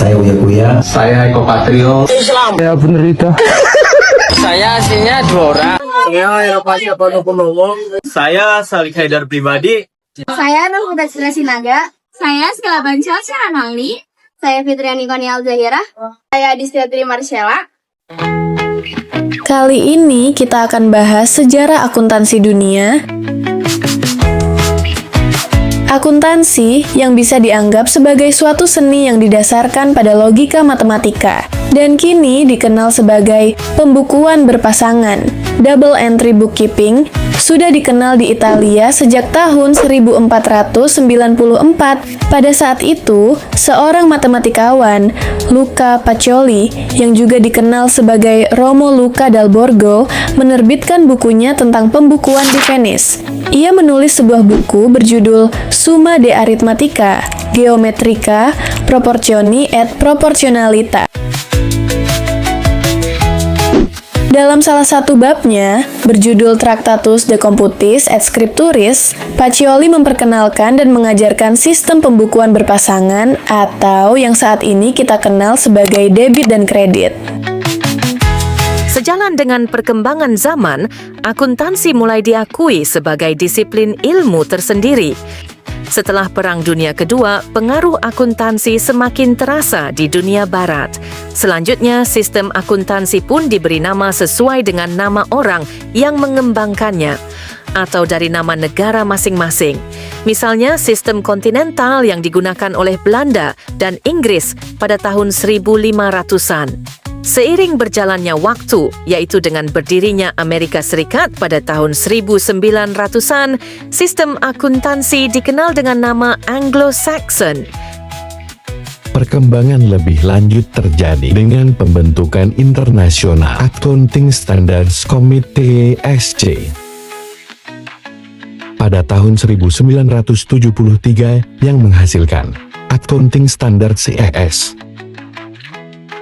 Saya Uya Kuya. Saya Eko Patrio. Islam. Ya bener itu. Saya aslinya Dora. Saya Eropasi Abono. Saya Salik Haidar pribadi. Saya Nur Huda Sinaga. Saya Skala Bancel Syaranali. Saya Fitriani Konial Zahira. Saya Distiatri Marcella. Kali ini kita akan bahas sejarah akuntansi dunia. Akuntansi yang bisa dianggap sebagai suatu seni yang didasarkan pada logika matematika dan kini dikenal sebagai pembukuan berpasangan. Double entry bookkeeping sudah dikenal di Italia sejak tahun 1494. Pada saat itu, seorang matematikawan, Luca Pacioli, yang juga dikenal sebagai Romo Luca dal Borgo, menerbitkan bukunya tentang pembukuan di Venice. Ia menulis sebuah buku berjudul Summa de Arithmetica, Geometrica, Proportioni et Proportionalita. Dalam salah satu babnya, berjudul Tractatus de Computis et Scripturis, Pacioli memperkenalkan dan mengajarkan sistem pembukuan berpasangan atau yang saat ini kita kenal sebagai debit dan kredit. Sejalan dengan perkembangan zaman, akuntansi mulai diakui sebagai disiplin ilmu tersendiri. Setelah Perang Dunia Kedua, pengaruh akuntansi semakin terasa di dunia barat. Selanjutnya, sistem akuntansi pun diberi nama sesuai dengan nama orang yang mengembangkannya atau dari nama negara masing-masing. Misalnya, sistem kontinental yang digunakan oleh Belanda dan Inggris pada tahun 1500-an. Seiring berjalannya waktu, yaitu dengan berdirinya Amerika Serikat pada tahun 1900-an, sistem akuntansi dikenal dengan nama Anglo-Saxon. Perkembangan lebih lanjut terjadi dengan pembentukan International Accounting Standards Committee (IASC) pada tahun 1973 yang menghasilkan Accounting Standards IAS.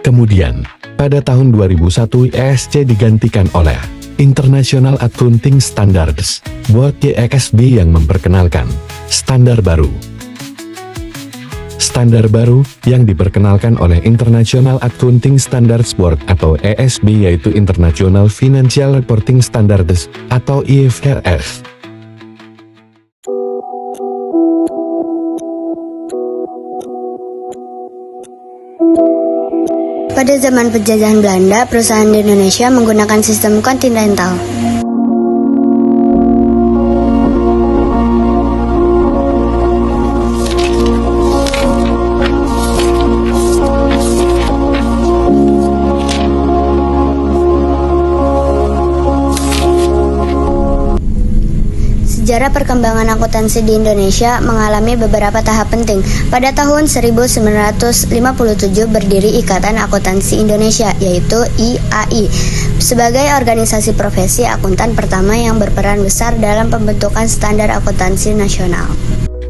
Kemudian, pada tahun 2001 IASC digantikan oleh International Accounting Standards Board (IASB) yang memperkenalkan standar baru. Standar baru yang diperkenalkan oleh International Accounting Standards Board atau IASB yaitu International Financial Reporting Standards atau IFRS. Pada zaman penjajahan Belanda, perusahaan di Indonesia menggunakan sistem kontinental. Sejarah perkembangan akuntansi di Indonesia mengalami beberapa tahap penting. Pada tahun 1957 berdiri Ikatan Akuntansi Indonesia, yaitu IAI, sebagai organisasi profesi akuntan pertama yang berperan besar dalam pembentukan standar akuntansi nasional.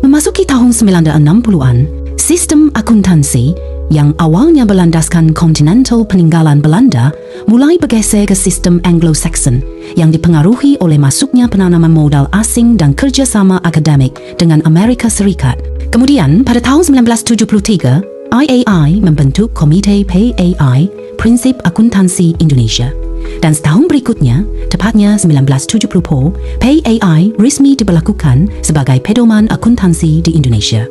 Memasuki tahun 1960-an, sistem akuntansi yang awalnya berlandaskan kontinental peninggalan Belanda mulai bergeser ke sistem Anglo-Saxon yang dipengaruhi oleh masuknya penanaman modal asing dan kerjasama akademik dengan Amerika Serikat. Kemudian, pada tahun 1973, IAI membentuk Komite PAI, Prinsip Akuntansi Indonesia. Dan setahun berikutnya, tepatnya 1970, PAI resmi diberlakukan sebagai pedoman akuntansi di Indonesia.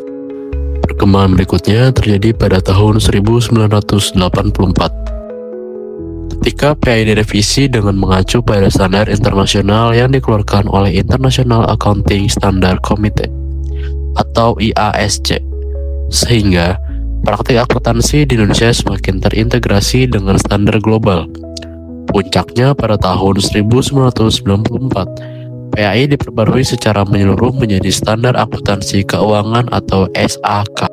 Perkembangan berikutnya terjadi pada tahun 1984. Ketika PAI direvisi dengan mengacu pada standar internasional yang dikeluarkan oleh International Accounting Standard Committee atau IASC, sehingga praktik akuntansi di Indonesia semakin terintegrasi dengan standar global. Puncaknya pada tahun 1994, PAI diperbarui secara menyeluruh menjadi standar akuntansi keuangan atau SAK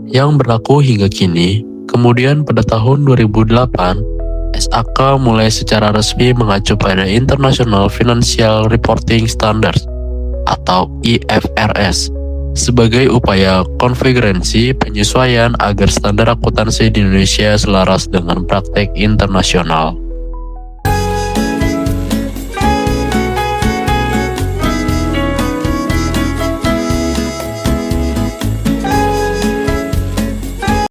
yang berlaku hingga kini. Kemudian pada tahun 2008, SAK mulai secara resmi mengacu pada International Financial Reporting Standards atau IFRS sebagai upaya konfigurasi penyesuaian agar standar akuntansi di Indonesia selaras dengan praktek internasional.